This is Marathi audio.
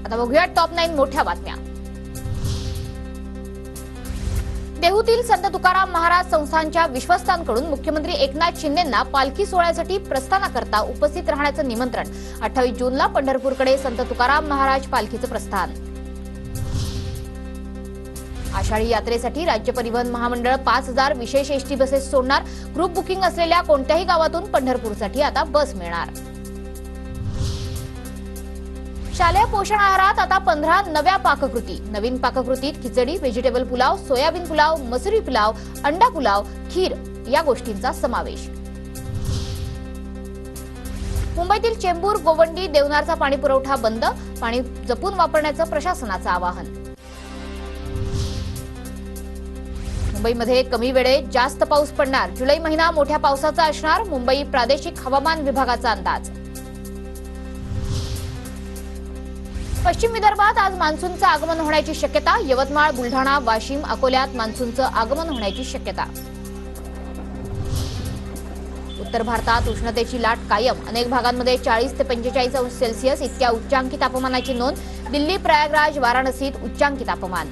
आता बघूया टॉप 9 मोठ्या बातम्या। देहूतील संत तुकाराम महाराज संस्थानच्या विश्वस्तांकडून मुख्यमंत्री एकनाथ शिंदेंना पालखी सोहळ्यासाठी प्रस्थानाकरता उपस्थित राहण्याचं निमंत्रण। 28 जूनला पंढरपूरकडे संत तुकाराम महाराज पालखीचं प्रस्थान। आषाढी यात्रेसाठी राज्य परिवहन महामंडळ 5000 विशेष एसटी बसेस सोडणार। ग्रुप बुकिंग असलेल्या कोणत्याही गावातून पंढरपूरसाठी आता बस मिळणार। शालेय पोषण आहारात आता 15 नव्या पाककृती। नवीन पाककृतीत खिचडी, व्हेजिटेबल पुलाव, सोयाबीन पुलाव, मसुरी पुलाव, अंडा पुलाव, खीर या गोष्टींचा समावेश। मुंबईतील चेंबूर, गोवंडी, देवनारचा पाणी पुरवठा बंद। पाणी जपून वापरण्याचं प्रशासनाचं आवाहन। मुंबईमध्ये कमी वेळेत जास्त पाऊस पडणार। जुलै महिना मोठ्या पावसाचा असणार। मुंबई प्रादेशिक हवामान विभागाचा अंदाज। पश्चिम विदर्भात आज मान्सूनचं आगमन होण्याची शक्यता। यवतमाळ, बुलढाणा, वाशिम, अकोल्यात मान्सूनचं आगमन होण्याची शक्यता। उत्तर भारतात उष्णतेची लाट कायम। अनेक भागांमध्ये 40 ते 45 अंश सेल्सिअस इतक्या उच्चांकी तापमानाची नोंद। दिल्ली, प्रयागराज, वाराणसीत उच्चांकी तापमान।